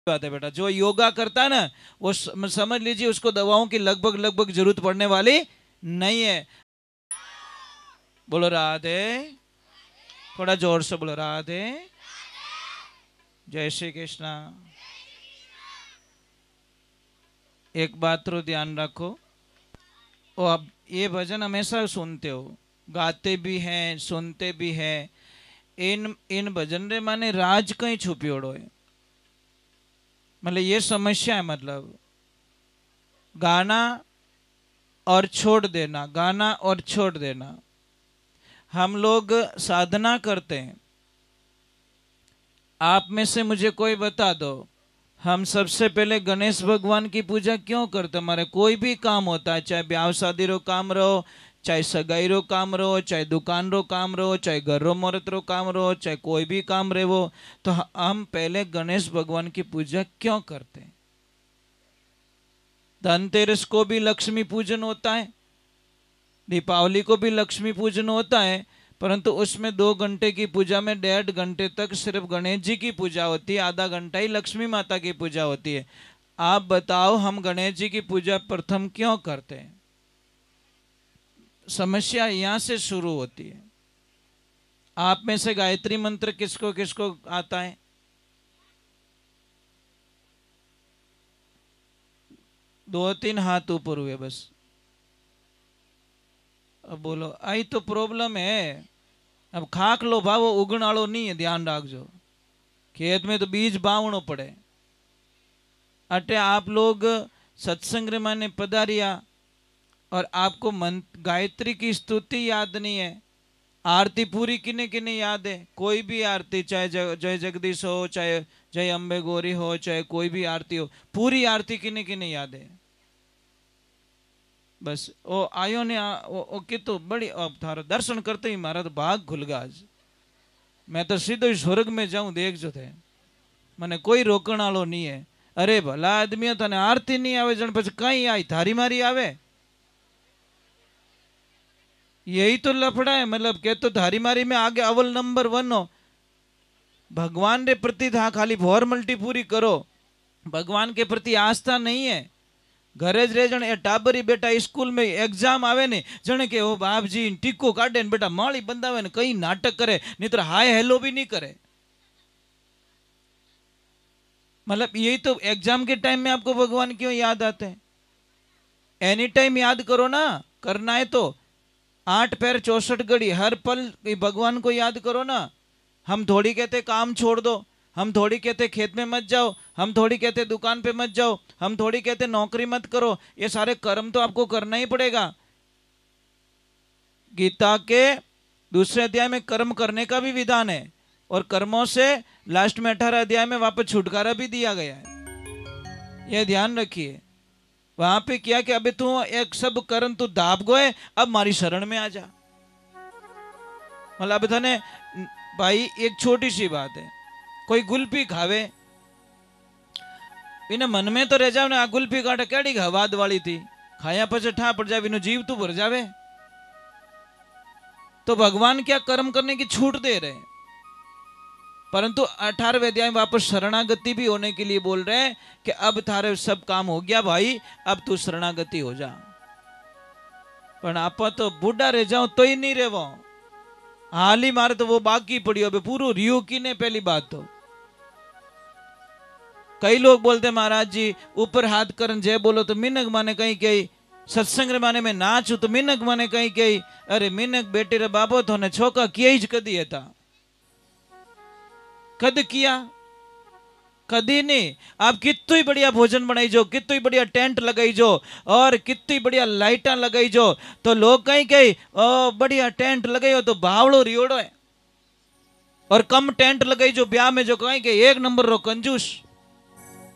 बात है बेटा। जो योगा करता है ना वो समझ लीजिए उसको दवाओं की लगभग लगभग जरूरत पड़ने वाली नहीं है। बोलो राधे, थोड़ा जोर से बोलो राधे। जय श्री कृष्णा। एक बात तो ध्यान रखो, ओ अब ये भजन हमेशा सुनते हो, गाते भी हैं, सुनते भी हैं। इन इन भजन रे माने राज कहीं छुपियोड़ो है। मतलब ये समस्या है, मतलब गाना और छोड़ देना, गाना और छोड़ देना। हम लोग साधना करते हैं, आप में से मुझे कोई बता दो, हम सबसे पहले गणेश भगवान की पूजा क्यों करते? हमारे कोई भी काम होता है, चाहे ब्याह शादी रो काम रहो, चाहे सगाई रो काम रहो, चाहे दुकान रो काम रहो, चाहे घर रो मुहूर्त रो काम रहो, चाहे कोई भी काम रहे वो, तो हम पहले गणेश भगवान की पूजा क्यों करते हैं? धनतेरस को भी लक्ष्मी पूजन होता है, दीपावली को भी लक्ष्मी पूजन होता है, परंतु उसमें 2 घंटे की पूजा में 1.5 घंटे तक सिर्फ गणेश जी की पूजा होती है, आधा घंटा ही लक्ष्मी माता की पूजा होती है। आप बताओ हम गणेश जी की पूजा प्रथम क्यों करते हैं? समस्या यहां से शुरू होती है। आप में से गायत्री मंत्र किसको किसको आता है? दो तीन हाथ ऊपर हुए बस। अब बोलो, आई तो प्रॉब्लम है। अब खाक लो भाव उगण वालों नहीं है, ध्यान रखो। खेत में तो बीज बावणो पड़े। अटे आप लोग सत्संग रे माने पधारिया और आपको गायत्री की स्तुति याद नहीं है। आरती पूरी किने किने याद है? कोई भी आरती, चाहे जय जगदीश हो, चाहे जय अम्बे गौरी हो, चाहे कोई भी आरती हो, पूरी आरती किने किने याद है? बस ओ आयो ने ओ कितो बड़ी, अब थारो दर्शन करते ही मारा तो भाग खुल गया। आज मैं तो सीधो स्वर्ग में जाऊं, देख जो थे मने कोई रोकण वालो नहीं है। अरे भला आदमी तने आरती नहीं आवे जन પછી कहीं आई थारी मारी आवे? यही तो लफड़ा है। मतलब के तो धारी मारी में आगे अव्वल नंबर 1 हो। भगवान के प्रति था खाली फॉर्मेलिटी पूरी करो, भगवान के प्रति आस्था नहीं है। घरे ज रे जण ए टाबरी बेटा स्कूल में एग्जाम आवे ने जने के ओ बाप जी टीको काटे ने बेटा माली बंदावे ने कई नाटक करे, नहीं तो हाय हेलो भी नहीं करे। मतलब यही तो एग्जाम के टाइम में आपको भगवान क्यों याद आते हैं? एनी टाइम याद करो ना, करना है तो 8 पैर 64 घड़ी हर पल भगवान को याद करो ना। हम थोड़ी कहते काम छोड़ दो, हम थोड़ी कहते खेत में मत जाओ, हम थोड़ी कहते दुकान पे मत जाओ, हम थोड़ी कहते नौकरी मत करो। ये सारे कर्म तो आपको करना ही पड़ेगा। गीता के दूसरे अध्याय में कर्म करने का भी विधान है, और कर्मों से लास्ट में 18 अध्याय में वापस छुटकारा भी दिया गया है। यह ध्यान रखिए। वहां पे क्या कि अबे तू एक सब कर्म तू दाब गोए, अब मारी शरण में आ जा। मतलब थाने भाई एक छोटी सी बात है, कोई गुल्फी खावे, इन्हें मन में तो रह जाओ ने आ गुल्फी काटे केड़ी हवाद वाली थी, खाया पछे ठा पड़ जावे, जीव तू भर जावे। तो भगवान क्या कर्म करने की छूट दे रहे हैं, परंतु 18वें अध्याय में वापस शरणागति भी होने के लिए बोल रहे हैं कि अब थारे सब काम हो गया भाई, अब तू शरणागति हो जा। पर आप तो बूढ़ा रह जाओ तो ही नहीं रेवो, हाल ही मारे तो वो बाकी पड़ी हो पूरा रियो की ने। पहली बात तो कई लोग बोलते महाराज जी ऊपर हाथ करन जय बोलो तो मिनक माने कहीं कहीं, सत्संग रे माने में नाचू तो मिनक माने कहीं कहीं। अरे मिनक बेटे रे बाबो तो ने छोका किया ही कदी है था, कद किया कदी नहीं। आप कितनी ही बढ़िया भोजन बनाई जो, कितनी ही बढ़िया टेंट लगाई जो, और कितनी बढ़िया लाइटा लगाई जो, तो लोग कहीं कहीं ओ बढ़िया टेंट लगाई हो तो भावड़ो रियोड़ो है, और कम टेंट लगाई जो ब्याह में जो कहीं कहीं 1 नंबर रो कंजूस।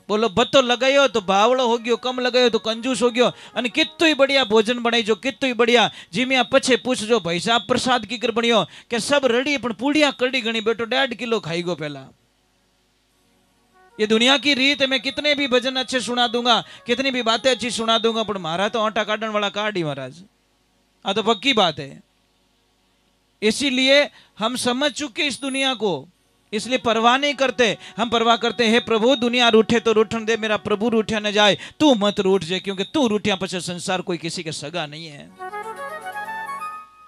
बोलो बत्तो लगायो तो भावड़ो हो गयो, कम लगायो तो कंजूस हो गयो। અને कितनी ही बढ़िया भोजन बनाई जो, कितनी ही बढ़िया जीमिया पछे पूछ जो भाई साहब प्रसाद की कर बनियो के सब रेडी, पण पूड़िया कड़ी गणी बेटो 1.5 किलो खाई गो पहला। ये दुनिया की रीत है। मैं कितने भी भजन अच्छे सुना दूंगा, कितनी भी बातें अच्छी सुना दूंगा, पर मारा तो आटा काटने वाला काट ही महाराज, आ तो पक्की बात है। इसीलिए हम समझ चुके इस दुनिया को, इसलिए परवाह नहीं करते। हम परवाह करते हे प्रभु दुनिया रूठे तो रूठन दे, मेरा प्रभु रूठा न जाए, तू मत रूठ जाए, क्योंकि तू रूठिया पछे संसार कोई किसी के सगा नहीं है।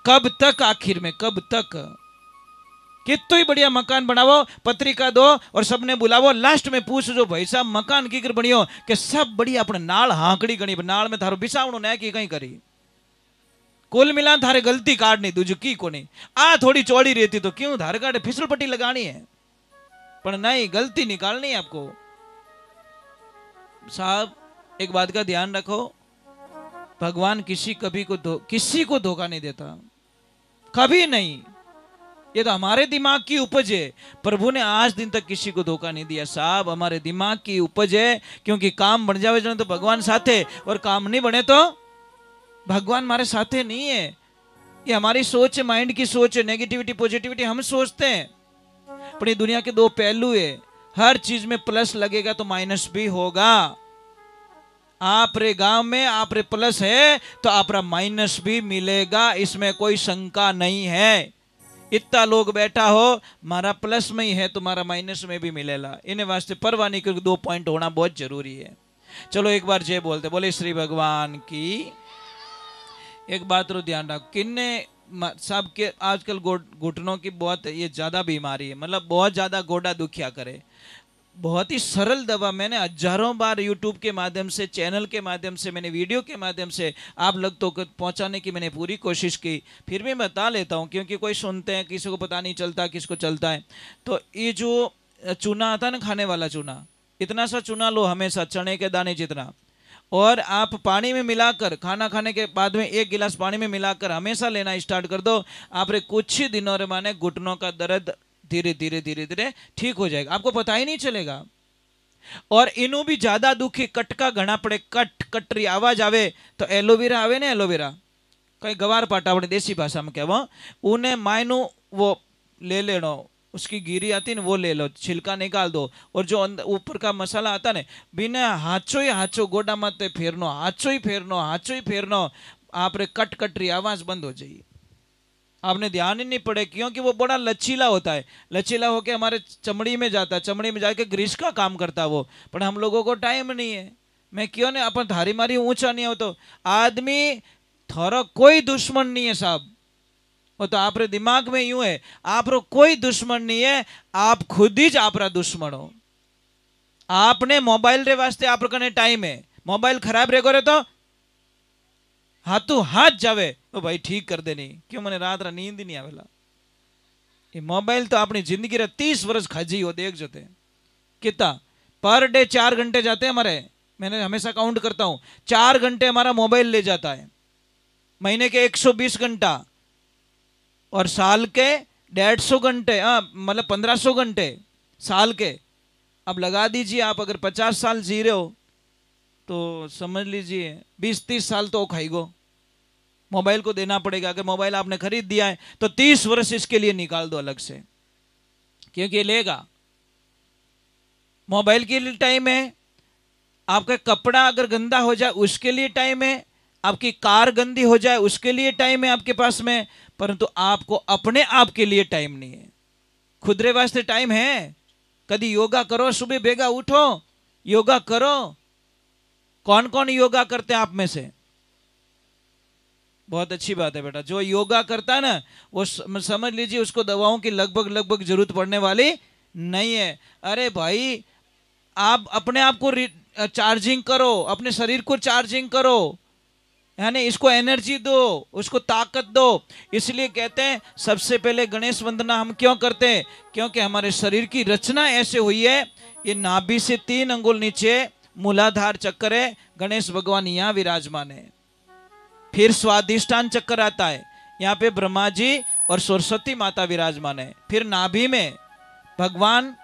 कब तक, आखिर में कब तक? कितना ही बढ़िया मकान बनावो, पत्रिका दो और सबने बुलावो, लास्ट में पूछ जो भाई साहब मकान की कर बनियो, कि सब बढ़िया अपने नाल हांकड़ी गणी, नाल में थारो बिसावणो न की कहीं करी, कुल मिला थारे गलती काटनी दूज की को नहीं। आ थोड़ी चौड़ी रहती तो क्यों धार काटे फिसल पट्टी लगानी है, पर नहीं, गलती निकालनी है आपको। साहब एक बात का ध्यान रखो, भगवान किसी को धोखा नहीं देता, कभी नहीं। ये तो हमारे दिमाग की उपज है। प्रभु ने आज दिन तक किसी को धोखा नहीं दिया साहब, हमारे दिमाग की उपज है। क्योंकि काम बन जावे तो भगवान साथे, और काम नहीं बने तो भगवान हमारे साथे नहीं है। ये हमारी सोच है, माइंड की सोच है, नेगेटिविटी पॉजिटिविटी हम सोचते हैं। पर ये दुनिया के दो पहलू है, हर चीज में प्लस लगेगा तो माइनस भी होगा। आप रे गांव में आप रे प्लस है तो आप रा माइनस भी मिलेगा, इसमें कोई शंका नहीं है। इतना लोग बैठा हो, मारा प्लस में ही है, तुम्हारा माइनस में भी मिलेगा। इन्हें वास्ते परवाह नहीं, क्योंकि 2 पॉइंट होना बहुत जरूरी है। चलो एक बार जय बोलते, बोले श्री भगवान की। एक बात रो ध्यान रखो, किन्ने सब के आजकल घुटनों की बहुत ये ज्यादा बीमारी है, मतलब बहुत ज्यादा गोडा दुखिया करे। बहुत ही सरल दवा, मैंने हजारों बार यूट्यूब के माध्यम से, चैनल के माध्यम से, मैंने वीडियो के माध्यम से आप लोग तो पहुंचाने की मैंने पूरी कोशिश की, फिर भी बता लेता हूं, क्योंकि कोई सुनते हैं, किसी को पता नहीं चलता किसको चलता है। तो ये जो चूना आता है ना, खाने वाला चूना, इतना सा चूना लो हमेशा, चने के दाने जितना, और आप पानी में मिलाकर, खाना खाने के बाद में 1 गिलास पानी में मिलाकर हमेशा लेना स्टार्ट कर दो। आप रे कुछ ही दिनों रे माने घुटनों का दर्द धीरे धीरे धीरे धीरे ठीक हो जाएगा, आपको पता ही नहीं चलेगा। और इनू भी ज्यादा दुखी कटका घना पड़े, कटरी आवाज आवे तो एलोवेरा आवे ने, एलोवेरा कई गवार पाटा अपने देसी भाषा में कहवा, उन्हें मायनो वो ले लेनो, उसकी गिरी आती है वो ले लो, छिलका निकाल दो, और जो ऊपर का मसाला आता है बिना हाथों ही हाथों गोडा मत फेरनो, हाथों ही फेरनो, हाथों ही फेरनो, आप रे कटरी आवाज बंद हो जाएगी। आपने ध्यान ही नहीं पड़े, क्योंकि वो बड़ा लचीला होता है, लचीला होके हमारे चमड़ी में जाता है, चमड़ी में जाके ग्रीस का काम करता है वो। पर हम लोगों को टाइम नहीं है। मैं क्यों नहीं, अपन धारी मारी ऊंचा नहीं हो तो आदमी थारा कोई दुश्मन नहीं है साहब, वो तो आप रे दिमाग में यूं है, आप रो कोई दुश्मन नहीं है, आप खुद ही आप रा दुश्मन हो। आपने मोबाइल रे वास्ते आप कने टाइम है, मोबाइल खराब रे करे तो हाथों हाथ जावे तो भाई ठीक कर देनी, क्यों मैंने रात नींद ही नहीं आवेला। ये मोबाइल तो अपनी जिंदगी रे 30 वर्ष खाजी हो, देख जोते कितना पर डे 4 घंटे जाते हैं हमारे, मैंने हमेशा काउंट करता हूं, 4 घंटे हमारा मोबाइल ले जाता है, महीने के 120 घंटा, और साल के 150 घंटे, मतलब 1500 घंटे साल के। अब लगा दीजिए आप अगर 50 साल जी रहे हो तो समझ लीजिए 20-30 साल तो खाईगो, मोबाइल को देना पड़ेगा। अगर मोबाइल आपने खरीद दिया है तो 30 वर्ष इसके लिए निकाल दो अलग से, क्योंकि लेगा। मोबाइल के लिए टाइम है, आपका कपड़ा अगर गंदा हो जाए उसके लिए टाइम है, आपकी कार गंदी हो जाए उसके लिए टाइम है आपके पास में, परंतु आपको अपने आप के लिए टाइम नहीं है। खुदरे वास्ते टाइम है, कभी योगा करो, सुबह बेगा उठो योगा करो। कौन कौन योगा करते हैं आप में से? बहुत अच्छी बात है बेटा, जो योगा करता है ना वो समझ लीजिए उसको दवाओं की लगभग जरूरत पड़ने वाली नहीं है। अरे भाई आप अपने आप को चार्जिंग करो, अपने शरीर को चार्जिंग करो, यानी इसको एनर्जी दो, उसको ताकत दो। इसलिए कहते हैं सबसे पहले गणेश वंदना हम क्यों करते हैं? क्योंकि हमारे शरीर की रचना ऐसे हुई है, ये नाभि से 3 अंगुल नीचे मूलाधार चक्कर है, गणेश भगवान यहाँ विराजमान है। फिर स्वादिष्ठान चक्कर आता है, यहाँ पे ब्रह्मा जी और सरस्वती माता विराजमान है। फिर नाभि में भगवान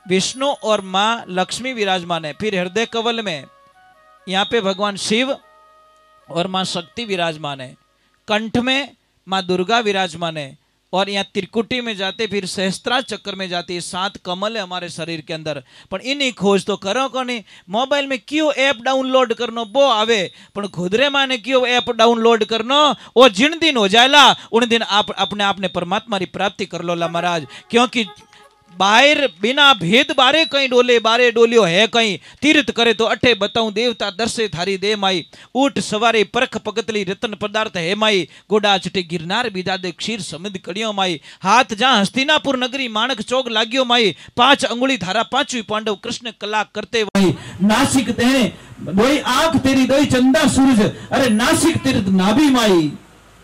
विष्णु और माँ लक्ष्मी विराजमान है। फिर हृदय कवल में यहाँ पे भगवान शिव और माँ शक्ति विराजमान है। कंठ में माँ दुर्गा विराजमान है, और यहाँ त्रिकुटी में जाते फिर सहस्त्रार चक्कर में जाती है। 7 कमल है हमारे शरीर के अंदर, पर इन्हीं खोज तो करो को नहीं। मोबाइल में क्यों ऐप डाउनलोड करनो वो आवे, पर खुदरे माने क्यों ऐप डाउनलोड करनो, वो जिन दिन हो जाएला उन दिन आप अपने आप ने परमात्मा की प्राप्ति कर लो ला महाराज। क्योंकि बाहर बिना भेद बारे कहीं डोले बारे डोलियो है कहीं तीर्थ करे तो अठे बताऊं देवता दर्शे थारी दे माई ऊट सवारे परख पगतली रतन पदार्थ है माई गोडा चटे गिरनार बिदा दे क्षीर समिद कड़ियो माई हाथ जहां हस्तिनापुर नगरी माणक चौक लागियो माई 5 अंगुली धारा 5वीं पांडव कृष्ण कला करते माई नासिक ते दोई आंख तेरी दोई चंदा सूरज अरे नासिक तीर्थ नाभि माई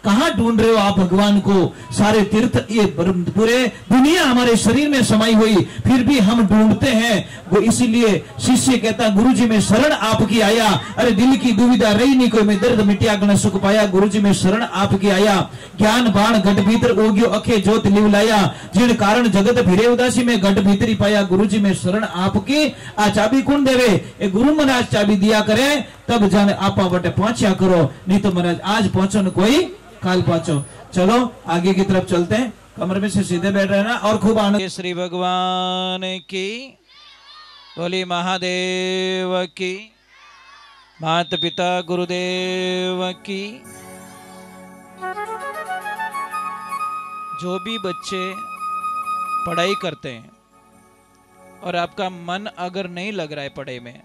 कहां ढूंढ रहे हो आप भगवान को सारे तीर्थ ये पूरे दुनिया हमारे शरीर में समाई हुई फिर भी हम ढूंढते हैं वो इसीलिए शिष्य कहता गुरुजी में शरण आपकी आया अरे दिल की दुविधा रही नहीं कोई मैं दर्द मिटिया गण सुख पाया गुरुजी में शरण आपकी आया ज्ञान बाण घट भीतर ओग्यो अखे ज्योत लिव लाया जिन कारण जगत फिरे उदासी में घट भीतरी पाया गुरुजी में शरण आपकी आ चाबी कौन देवे ए गुरु महाराज चाबी दिया करे तब जाने आपा वटे पहुंचा करो नहीं तो महाराज आज पहुंचो न कोई काल पहुंचो। चलो आगे की तरफ चलते हैं कमरे में से सीधे बैठ रहना और खूब आनंद। श्री भगवान की बोली महादेव की माता पिता गुरुदेव की। जो भी बच्चे पढ़ाई करते हैं और आपका मन अगर नहीं लग रहा है पढ़ाई में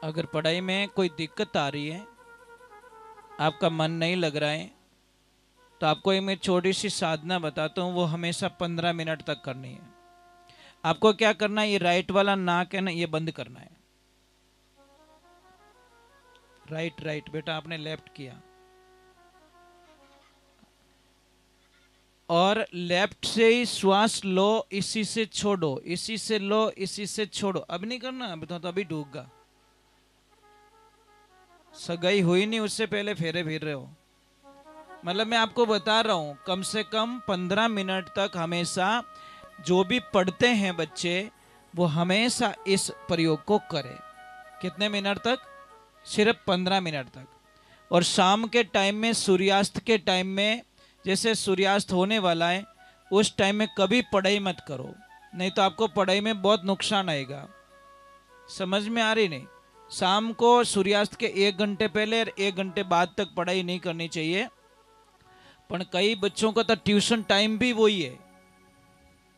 अगर पढ़ाई में कोई दिक्कत आ रही है आपका मन नहीं लग रहा है तो आपको एक मैं छोटी सी साधना बताता हूँ वो हमेशा 15 मिनट तक करनी है। आपको क्या करना है ये राइट वाला नाक है ना ये बंद करना है। राइट राइट बेटा आपने लेफ्ट किया और लेफ्ट से ही श्वास लो इसी से छोड़ो इसी से लो इसी से छोड़ो। अब नहीं करना अभी तो अभी डूबगा सगाई हुई नहीं उससे पहले फेरे फिर रहे हो। मतलब मैं आपको बता रहा हूं कम से कम 15 मिनट तक हमेशा जो भी पढ़ते हैं बच्चे वो हमेशा इस प्रयोग को करें। कितने मिनट तक? सिर्फ 15 मिनट तक। और शाम के टाइम में सूर्यास्त के टाइम में जैसे सूर्यास्त होने वाला है उस टाइम में कभी पढ़ाई मत करो नहीं तो आपको पढ़ाई में बहुत नुकसान आएगा। समझ में आ रही नहीं? शाम को सूर्यास्त के 1 घंटे पहले और 1 घंटे बाद तक पढ़ाई नहीं करनी चाहिए। पर कई बच्चों का तो ट्यूशन टाइम भी वही है।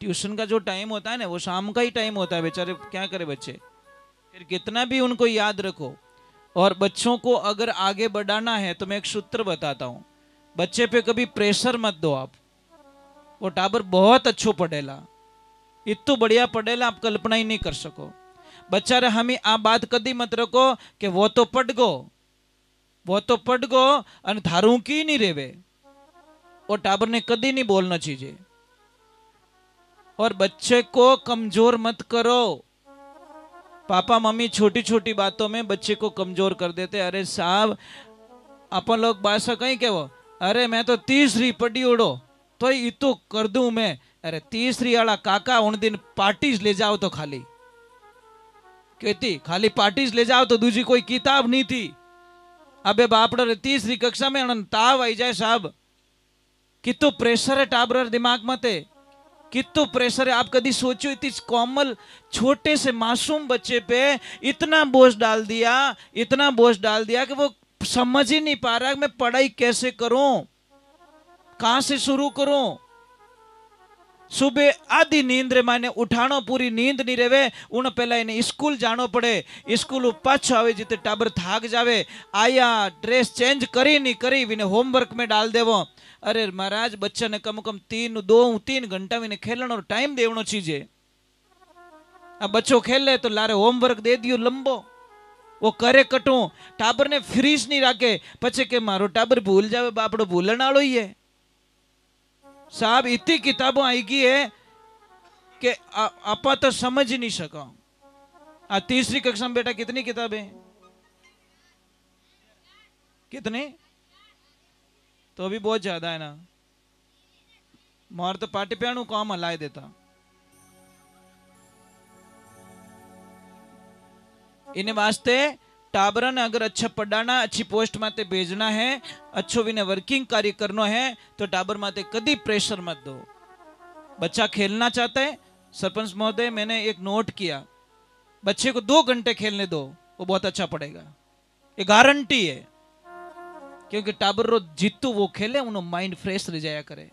ट्यूशन का जो टाइम होता है ना वो शाम का ही टाइम होता है। बेचारे क्या करे बच्चे फिर कितना भी उनको याद रखो। और बच्चों को अगर आगे बढ़ाना है तो मैं एक सूत्र बताता हूँ। बच्चे पे कभी प्रेशर मत दो आप। वो टाबर बहुत अच्छो पढ़ेला इतू बढ़िया पढ़ेला आप कल्पना ही नहीं कर सको। बच्चा रे हमें आ बात कदी मत रखो कि वो तो पढ़ गो अन थारू की नहीं रेवे। और टाबर ने कदी नहीं बोलना चाहिए। और बच्चे को कमजोर मत करो। पापा मम्मी छोटी छोटी बातों में बच्चे को कमजोर कर देते। अरे साहब अपन लोग भाषा कहीं के वो अरे मैं तो तीसरी पढ़ी उड़ो तो इतो कर दूं मैं। अरे तीसरी वाला काका उन दिन पार्टीज ले जाओ तो खाली कहती खाली पार्टीज ले जाओ तो दूसरी कोई किताब नहीं थी। अबे बापड़ तीसरी कक्षा में ताव आई जाए साहब कितो प्रेशर है टाबर दिमाग मत है कितो प्रेशर है। आप कभी सोचो इतनी कोमल छोटे से मासूम बच्चे पे इतना बोझ डाल दिया कि वो समझ ही नहीं पा रहा मैं पढ़ाई कैसे करूं कहां से शुरू करूं। सुबह आधी नींद रे माने उठानो पूरी नींद नहीं रेवे उन पहला इन्हें स्कूल जानो पड़े। स्कूल पाछो आवे जिते टाबर थाक जावे आया ड्रेस चेंज करी नहीं करी विने होमवर्क में डाल देवो। अरे महाराज बच्चा ने कम 3 घंटा विने खेलने और टाइम देवनो चीजे। अब बच्चों खेल ले तो लारे होमवर्क दे दियो लंबो वो करे कटू टाबर ने फ्रीज नहीं राखे पछे के मारो टाबर भूल जावे बापड़ो भूलन वालो ही है। साहब इतनी किताबों आएगी है कि आपा तो समझ ही नहीं सका। आ तीसरी कक्षा में बेटा कितनी किताबें कितनी तो अभी बहुत ज्यादा है ना। मोर तो पार्टी पे काम हलाए देता। इन्हें वास्ते टाबरा ने अगर अच्छा पढ़ाना अच्छी पोस्ट माते भेजना है अच्छो विने वर्किंग कार्य करना है तो टाबर माते कदी प्रेशर मत दो। बच्चा खेलना चाहता है सरपंच महोदय मैंने एक नोट किया बच्चे को 2 घंटे खेलने दो, वो बहुत अच्छा पढ़ेगा, ये गारंटी है। क्योंकि टाबर रो जीतू वो खेले उन्हों माइंड फ्रेश रह जाया करे।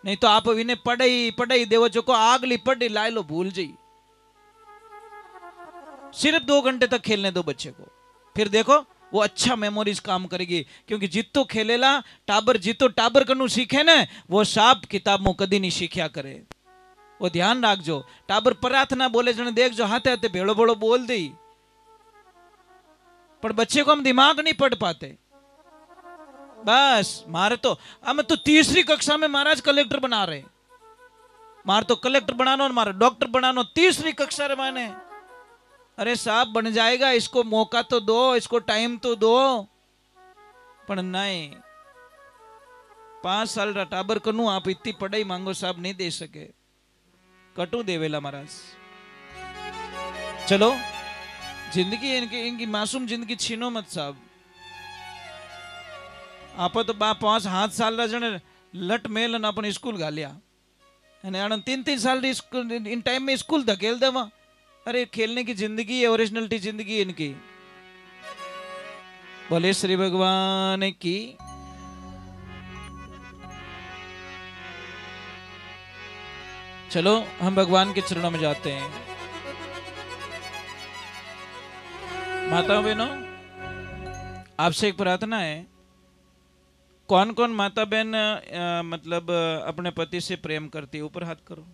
नहीं तो आप इन्हें पढ़ाई पढ़ाई देवो जो को आगली पढ़ी लाई लो भूल जाई। सिर्फ 2 घंटे तक खेलने दो बच्चे को, फिर देखो वो अच्छा मेमोरीज काम करेगी। क्योंकि जितो खेलेला टाबर जितो टाबर कनु सीखे ने वो साप किताब में कदी नहीं सीख्या करे। वो ध्यान रखजो। टाबर प्रार्थना बोले जने देख जो हाथे हाथे भेड़ो भेड़ो बोल दी, पर बच्चे को हम दिमाग नहीं पढ़ पाते। बस मारे तो हम तो तीसरी कक्षा में महाराज कलेक्टर बना रहे, मारे तो कलेक्टर बनाना और मारे डॉक्टर बनाना तीसरी कक्षा रे माने। अरे साहब बन जाएगा, इसको मौका तो दो, इसको टाइम तो दो। पर नहीं, 5 साल रा टाबर कनु आप इतनी पढ़ाई मांगो साहब नहीं दे सके, कटू देवेला महाराज। चलो जिंदगी इनकी मासूम जिंदगी छीनो मत साहब। आप तो 5-7 साल रा जने लट मेल न अपन स्कूल घालिया, 3-3 साल इन टाइम में स्कूल धकेल देवा। अरे खेलने की जिंदगी है, ओरिजिनलिटी जिंदगी है इनकी। बोले श्री भगवान की। चलो हम भगवान के चरणों में जाते हैं। माताओं बहनों, आपसे एक प्रार्थना है। कौन कौन माता बहन मतलब अपने पति से प्रेम करती है, ऊपर हाथ करो।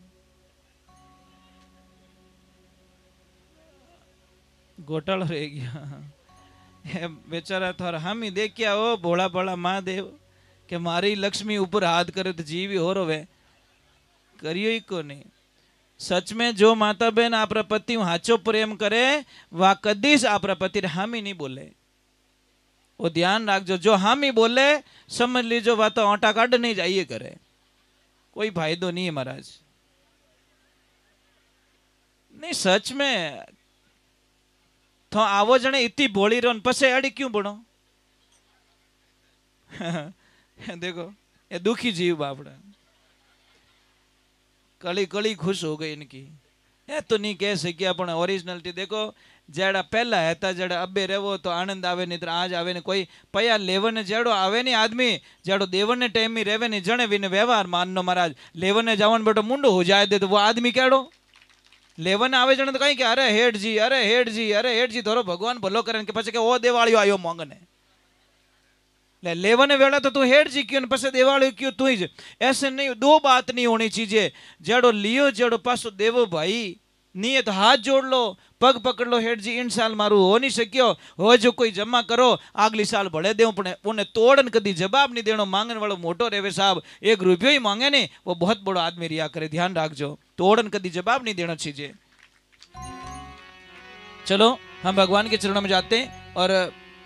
घोटाला रह गया बेचारा था। हम ही देख क्या हो भोला भोला महादेव के मारी लक्ष्मी ऊपर हाथ करे तो जीव ही हो रहे करियो ही को नहीं। सच में जो माता बहन आप पति हाचो प्रेम करे वह कदीस आप पति हम ही नहीं बोले। वो ध्यान रखजो, जो हम ही बोले समझ लीजो वह तो आटा काट नहीं जाइए करे, कोई फायदो नहीं है महाराज। नहीं सच में तो आवो जने इतनी बोली रो पसे अड़ी क्यों बनो देखो ये दुखी जीव बापड़ा कली कली खुश हो गई इनकी। ये तो नहीं कह सकी अपन ओरिजिनलिटी देखो। जेड़ा पहला है था जेड़ा अबे रेवो तो आनंद आवे नहीं तो आज आवे नहीं। कोई पया लेवन जेड़ो आवे नहीं आदमी जेड़ो देवन ने टाइम में रेवे नहीं जने विन व्यवहार माननो महाराज। लेवन ने जावन बेटो मुंडो हो जाए दे तो वो आदमी केड़ो लेवन आवे जने तो कहीं के अरे हेठ जी अरे हेठ जी अरे हेठ जी थोरो भगवान भलो करे के पछे के ओ देवालियो आयो मांगने ले लेवन वेला तो तू हेठ जी क्यों पछे देवालियो क्यों तू ही। ऐसे नहीं, दो बात नहीं होनी चाहिए। जेड़ो लियो जेड़ो पासो देवो भाई नियत हाथ जोड़ लो पग पकड़ लो। हेठ जी इन साल मारू हो नहीं सकियो हो जो कोई जमा करो अगली साल बढ़े दे उन्हें तोड़न कदी जवाब नहीं देनो। मांगने वालों मोटो रेवे साहब, 1 रुपयो ही मांगे नहीं वो बहुत बड़ो आदमी रिया करे। ध्यान रखजो, तोड़न कदी जवाब नहीं देना चाहिए। चलो हम भगवान के चरणों में जाते हैं और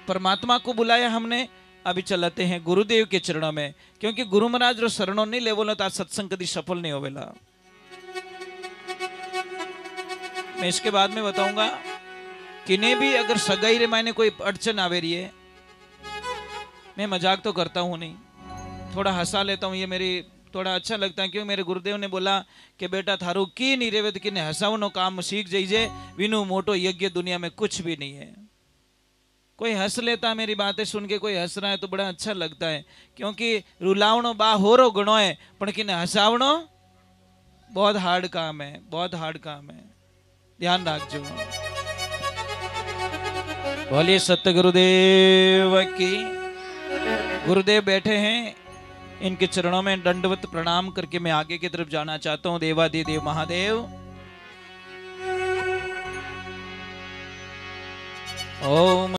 परमात्मा को बुलाया हमने। अभी चलाते हैं गुरुदेव के चरणों में, क्योंकि गुरु महाराज रो शरणों नहीं ले बोलो तो आज सत्संग कदी सफल नहीं होवेला। मैं इसके बाद में बताऊंगा किन्हें भी अगर सगाई रे मायने कोई अड़चन आवे रही है, मैं मजाक तो करता हूं नहीं, थोड़ा हंसा लेता हूं। ये मेरी थोड़ा अच्छा लगता है क्योंकि मेरे गुरुदेव ने बोला कि बेटा थारू की नहीं रेवे तो किन्हें हंसावनो काम सीख जाइए, विनु मोटो यज्ञ दुनिया में कुछ भी नहीं है। कोई हंस लेता है मेरी बातें सुन के, कोई हंस रहा है तो बड़ा अच्छा लगता है। क्योंकि रुलावनो बा होरो गणो है पर किन्हें हंसावनो बहुत हार्ड काम है, बहुत हार्ड काम है। ध्यान रखजो। बोलिए सत्य गुरुदेव की। गुरुदेव बैठे हैं, इनके चरणों में दंडवत प्रणाम करके मैं आगे की तरफ जाना चाहता हूं। देवादिदेव महादेव ओम।